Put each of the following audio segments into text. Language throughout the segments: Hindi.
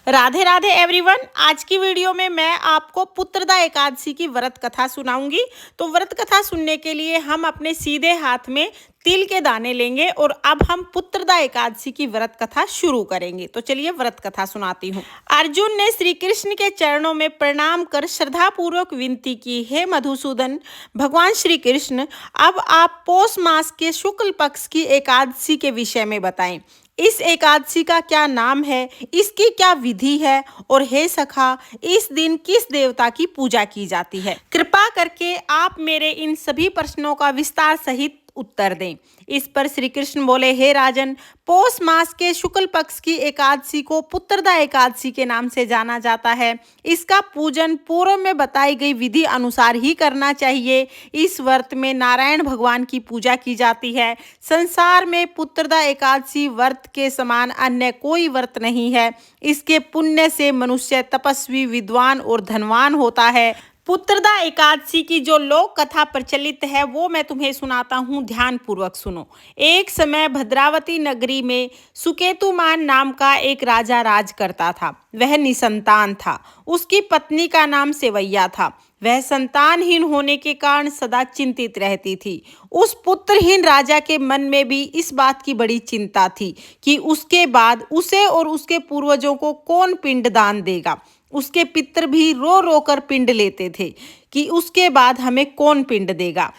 राधे राधे एवरीवन। आज की वीडियो में मैं आपको पुत्रदा एकादशी की व्रत कथा सुनाऊंगी। तो व्रत कथा सुनने के लिए हम अपने सीधे हाथ में तिल के दाने लेंगे और अब हम पुत्रदा एकादशी की व्रत कथा शुरू करेंगे। तो चलिए व्रत कथा सुनाती हूँ। अर्जुन ने श्री कृष्ण के चरणों में प्रणाम कर श्रद्धा पूर्वक विनती की, हे मधुसूदन भगवान श्री कृष्ण, अब आप पौष मास के शुक्ल पक्ष की एकादशी के विषय में बताएं। इस एकादशी का क्या नाम है, इसकी क्या विधि है, और हे सखा, इस दिन किस देवता की पूजा की जाती है? कृपा करके आप मेरे इन सभी प्रश्नों का विस्तार सहित उत्तर दें। इस पर श्री कृष्ण बोले, हे राजन, पौष मास के शुक्ल पक्ष की एकादशी को पुत्रदा एकादशी के नाम से जाना जाता है। इसका पूजन पूर्व में बताई गई विधि अनुसार ही करना चाहिए। इस व्रत में नारायण भगवान की पूजा की जाती है। संसार में पुत्रदा एकादशी व्रत के समान अन्य कोई व्रत नहीं है। इसके पुण्य से मनुष्य तपस्वी, विद्वान और धनवान होता है। पुत्रदा एकादशी की जो लोक कथा प्रचलित है वो मैं तुम्हें सुनाता हूँ, ध्यान पूर्वक सुनो। एक समय भद्रावती नगरी में सुकेतुमान नाम का एक राजा राज करता था। वह निसंतान था। उसकी पत्नी का नाम सेवैया था। वह संतानहीन होने के कारण सदा चिंतित रहती थी। उस पुत्रहीन राजा के मन में भी इस बात की बड़ी चिंता थी कि उसके बाद उसे और उसके पूर्वजों को कौन पिंड दान देगा। उसके पितर भी रो रो कर पिंड लेते थे कि उसके बाद हमें कौन पिंड देगा।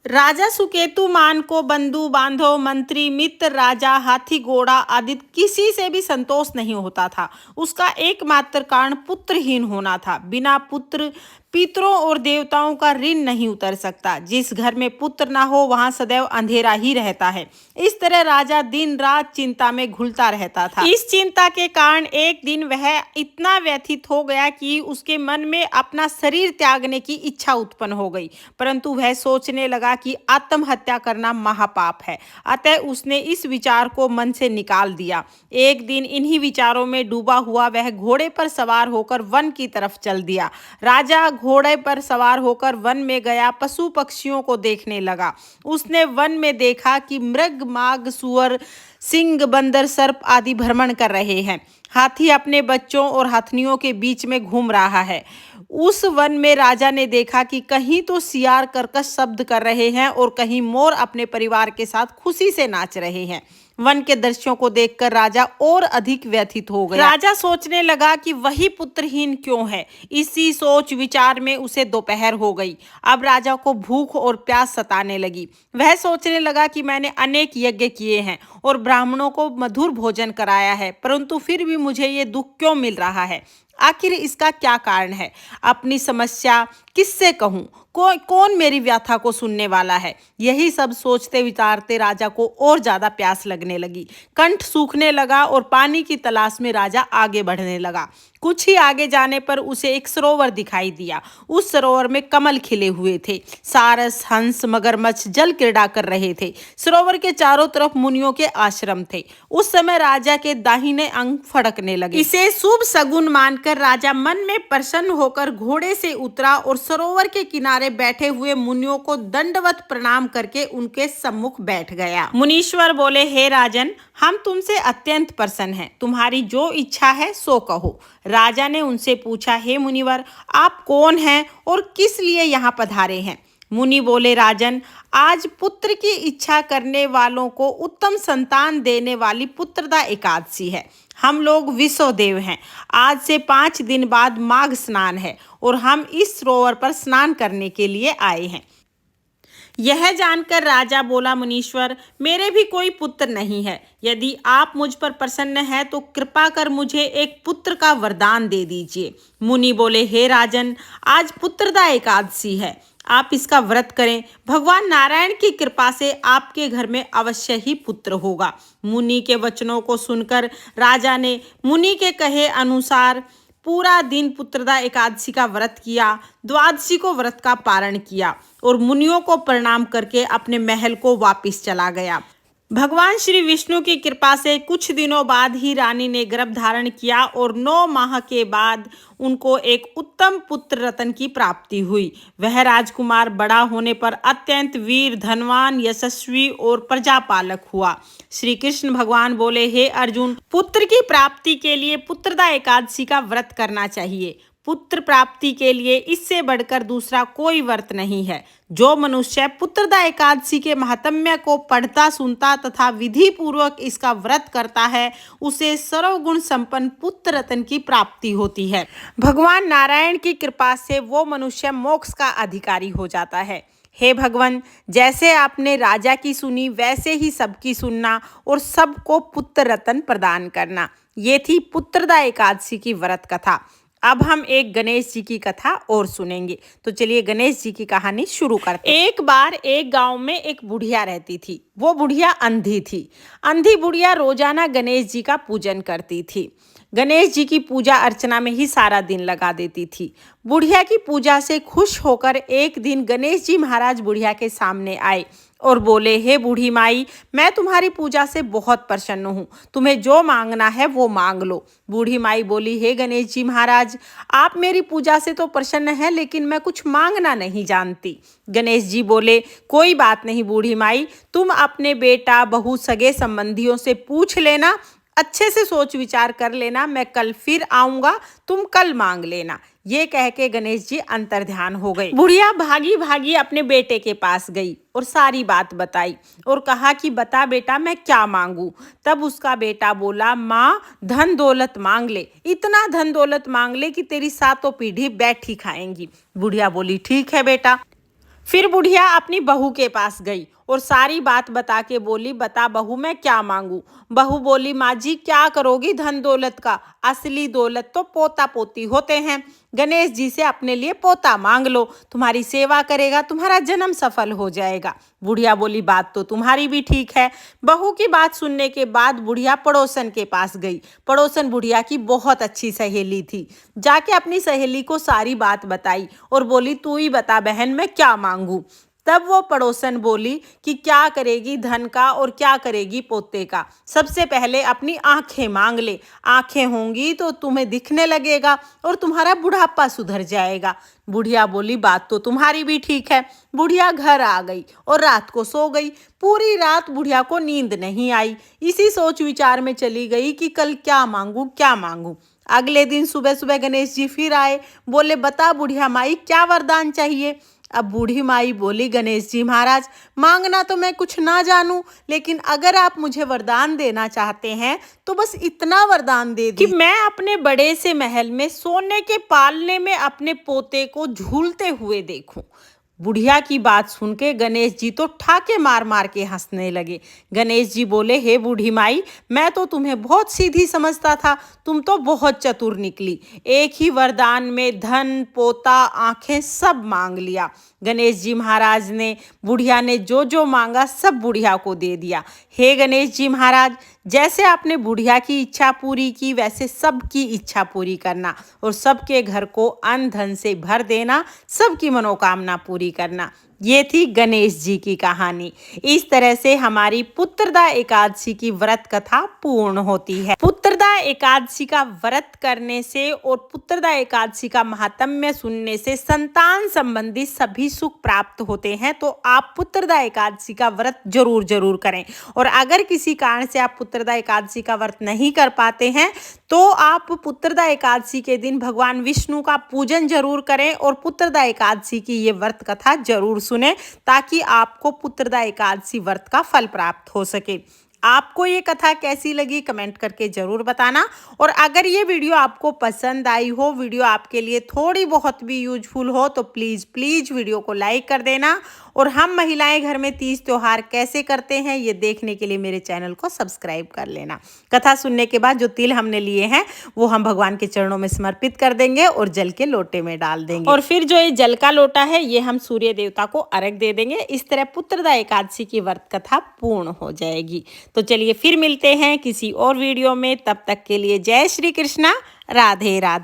राजा सुकेतुमान को बंधु बांधव, मंत्री, मित्र, राजा, हाथी, घोड़ा आदि किसी से भी संतोष नहीं होता था। उसका एकमात्र कारण पुत्रहीन होना था। बिना पुत्र पितरों और देवताओं का ऋण नहीं उतर सकता। जिस घर में पुत्र ना हो वहां सदैव अंधेरा ही रहता है। इस तरह राजा दिन रात चिंता में घुलता रहता था। इस चिंता के कारण एक दिन वह इतना व्यथित हो गया कि उसके मन में अपना शरीर त्यागने की इच्छा उत्पन्न हो गई। परंतु वह सोचने लगा कि आत्महत्या करना महापाप है। अतः उसने इस विचार को मन से निकाल दिया। एक दिन इन्हीं विचारों में डूबा हुआ वह घोड़े पर सवार होकर वन की तरफ चल दिया। राजा घोड़े पर सवार होकर वन में गया, पशु पक्षियों को देखने लगा। उसने वन में देखा कि मृग, माग, सुअर, सिंह, बंदर, सर्प आदि भ्रमण कर रहे हैं। हाथी अपने बच्चों और हथनियों के बीच में घूम रहा है। उस वन में राजा ने देखा कि कहीं तो सियार कर्कश शब्द कर रहे हैं और कहीं मोर अपने परिवार के साथ खुशी से नाच रहे हैं। वन के दृश्यों को देखकर राजा और अधिक व्यथित हो गया। राजा सोचने लगा कि वही पुत्रहीन क्यों है। इसी सोच विचार में उसे दोपहर हो गई। अब राजा को भूख और प्यास सताने लगी। वह सोचने लगा कि मैंने अनेक यज्ञ किए हैं और ब्राह्मणों को मधुर भोजन कराया है, परंतु फिर भी मुझे ये दुख क्यों मिल रहा है? आखिर इसका क्या कारण है? अपनी समस्या किससे कहूँ? कौन मेरी व्यथा को सुनने वाला है? यही सब सोचते विचारते राजा को और ज्यादा प्यास लगने लगी। कंठ सूखने लगा और पानी की तलाश में राजा आगे बढ़ने लगा। कुछ ही आगे जाने पर उसे एक सरोवर दिखाई दिया। उस सरोवर में कमल खिले हुए थे। सारस, हंस, मगरमच्छ जल क्रीड़ा कर रहे थे। सरोवर के चारों तरफ मुनियों के आश्रम थे। उस समय राजा के दाहिने अंग फड़कने लगे। इसे शुभ शगुन मानकर राजा मन में प्रसन्न होकर घोड़े से उतरा और सरोवर के किनारे बैठे हुए मुनियों को दंडवत प्रणाम करके उनके सम्मुख बैठ गया। मुनीश्वर बोले, हे राजन, हम तुमसे अत्यंत प्रसन्न हैं। तुम्हारी जो इच्छा है सो कहो। राजा ने उनसे पूछा, हे मुनिवर, आप कौन हैं और किस लिए यहाँ पधारे हैं? मुनि बोले, राजन, आज पुत्र की इच्छा करने वालों को उत्तम संतान देने वाली पुत्रदा एकादशी है। हम लोग विश्वदेव हैं। आज से 5 दिन बाद माघ स्नान है और हम इस सरोवर पर स्नान करने के लिए आए हैं। यह जानकर राजा बोला, मुनीश्वर, मेरे भी कोई पुत्र नहीं है। यदि आप मुझ पर प्रसन्न हैं तो कृपा कर मुझे एक पुत्र का वरदान दे दीजिए। मुनि बोले, हे राजन, आज पुत्रदा एकादशी है। आप इसका व्रत करें। भगवान नारायण की कृपा से आपके घर में अवश्य ही पुत्र होगा। मुनि के वचनों को सुनकर राजा ने मुनि के कहे अनुसार पूरा दिन पुत्रदा एकादशी का व्रत किया। द्वादशी को व्रत का पारण किया और मुनियों को प्रणाम करके अपने महल को वापस चला गया। भगवान श्री विष्णु की कृपा से कुछ दिनों बाद ही रानी ने गर्भ धारण किया और 9 माह के बाद उनको एक उत्तम पुत्र रत्न की प्राप्ति हुई। वह राजकुमार बड़ा होने पर अत्यंत वीर, धनवान, यशस्वी और प्रजापालक हुआ। श्री कृष्ण भगवान बोले, हे अर्जुन, पुत्र की प्राप्ति के लिए पुत्रदा एकादशी का व्रत करना चाहिए। पुत्र प्राप्ति के लिए इससे बढ़कर दूसरा कोई व्रत नहीं है। जो मनुष्य पुत्रदा एकादशी के महात्म्य को पढ़ता, सुनता तथा विधि पूर्वक इसका व्रत करता है, उसे सर्वगुण संपन्न पुत्र रत्न की प्राप्ति होती है। भगवान नारायण की कृपा से वो मनुष्य मोक्ष का अधिकारी हो जाता है। हे भगवान, जैसे आपने राजा की सुनी वैसे ही सबकी सुनना और सबको पुत्र रत्न प्रदान करना। ये थी पुत्रदा एकादशी की व्रत कथा। अब हम एक गणेश जी की कथा और सुनेंगे। तो चलिए गणेश जी की कहानी शुरू करते हैं। एक बार एक गांव में एक बुढ़िया रहती थी। वो बुढ़िया अंधी थी। अंधी बुढ़िया रोजाना गणेश जी का पूजन करती थी। गणेश जी की पूजा अर्चना में ही सारा दिन लगा देती थी। बुढ़िया की पूजा से खुश होकर एक दिन गणेश जी महाराज बुढ़िया के सामने आए और बोले, हे बूढ़ी माई, मैं तुम्हारी पूजा से बहुत प्रसन्न हूँ। तुम्हें जो मांगना है वो मांग लो। बूढ़ी माई बोली, हे गणेश जी महाराज, आप मेरी पूजा से तो प्रसन्न हैं, लेकिन मैं कुछ मांगना नहीं जानती। गणेश जी बोले, कोई बात नहीं बूढ़ी माई, तुम अपने बेटा, बहू, सगे संबंधियों से पूछ लेना, अच्छे से सोच विचार कर लेना, मैं कल फिर आऊंगा, तुम कल मांग लेना। ये कह के गणेश जी अंतर्ध्यान हो गए। बुढ़िया भागी भागी अपने बेटे के पास गई और सारी बात बताई और कहा कि बता बेटा, मैं क्या मांगू। तब उसका बेटा बोला, माँ, धन दौलत मांग ले, इतना धन दौलत मांग ले कि तेरी सातों पीढ़ी बैठी खाएंगी। बुढ़िया बोली, ठीक है बेटा। फिर बुढ़िया अपनी बहू के पास गई और सारी बात बता के बोली, बता बहू, मैं क्या मांगू। बहू बोली, माँ जी, क्या करोगी धन दौलत का, असली दौलत तो पोता पोती होते हैं। गणेश जी से अपने लिए पोता मांग लो, तुम्हारी सेवा करेगा, तुम्हारा जन्म सफल हो जाएगा। बुढ़िया बोली, बात तो तुम्हारी भी ठीक है। बहू की बात सुनने के बाद बुढ़िया पड़ोसन के पास गई। पड़ोसन बुढ़िया की बहुत अच्छी सहेली थी। जाके अपनी सहेली को सारी बात बताई और बोली, तू ही बता बहन, मैं क्या मांगू। तब वो पड़ोसन बोली कि क्या करेगी धन का और क्या करेगी पोते का। सबसे पहले अपनी आंखें मांग ले, आंखें होंगी तो तुम्हें दिखने लगेगा और तुम्हारा बुढ़ापा सुधर जाएगा। बुढ़िया बोली, बात तो तुम्हारी भी ठीक है। बुढ़िया घर आ गई और रात को सो गई। पूरी रात बुढ़िया को नींद नहीं आई। इसी सोच विचार में चली गई कि कल क्या मांगू क्या मांगू। अगले दिन सुबह सुबह गणेश जी फिर आए। बोले, बता बुढ़िया माई, क्या वरदान चाहिए। अब बूढ़ी माई बोली, गणेश जी महाराज, मांगना तो मैं कुछ ना जानूं, लेकिन अगर आप मुझे वरदान देना चाहते हैं तो बस इतना वरदान दे कि मैं अपने बड़े से महल में सोने के पालने में अपने पोते को झूलते हुए देखूं। बुढ़िया की बात सुन के गणेश जी तो ठाके मार मार के हंसने लगे। गणेश जी बोले, हे बूढ़ी माई, मैं तो तुम्हें बहुत सीधी समझता था, तुम तो बहुत चतुर निकली। एक ही वरदान में धन, पोता, आंखें सब मांग लिया। गणेश जी महाराज ने बुढ़िया ने जो जो मांगा सब बुढ़िया को दे दिया। हे गणेश जी महाराज, जैसे आपने बुढ़िया की इच्छा पूरी की वैसे सबकी इच्छा पूरी करना और सबके घर को अन्न धन से भर देना, सबकी मनोकामना पूरी करना। ये थी गणेश जी की कहानी। इस तरह से हमारी पुत्रदा एकादशी की व्रत कथा पूर्ण होती है। पुत्रदा एकादशी का व्रत करने से और पुत्रदा एकादशी का महात्म्य सुनने से संतान संबंधी सभी सुख प्राप्त होते हैं। तो आप पुत्रदा एकादशी का व्रत जरूर जरूर करें। और अगर किसी कारण से आप पुत्रदा एकादशी का व्रत नहीं कर पाते हैं तो आप पुत्रदा एकादशी के दिन भगवान विष्णु का पूजन जरूर करें और पुत्रदा एकादशी की ये व्रत कथा जरूर सुने, ताकि आपको पुत्रदा एकादशी व्रत का फल प्राप्त हो सके। आपको ये कथा कैसी लगी कमेंट करके ज़रूर बताना। और अगर ये वीडियो आपको पसंद आई हो, वीडियो आपके लिए थोड़ी बहुत भी यूजफुल हो, तो प्लीज़ वीडियो को लाइक कर देना। और हम महिलाएं घर में तीज त्योहार कैसे करते हैं ये देखने के लिए मेरे चैनल को सब्सक्राइब कर लेना। कथा सुनने के बाद जो तिल हमने लिए हैं वो हम भगवान के चरणों में समर्पित कर देंगे और जल के लोटे में डाल देंगे। और फिर जो ये जल का लोटा है ये हम सूर्य देवता को अर्घ दे देंगे। इस तरह पुत्रदा एकादशी की व्रत कथा पूर्ण हो जाएगी। तो चलिए फिर मिलते हैं किसी और वीडियो में। तब तक के लिए जय श्री कृष्णा, राधे राधे।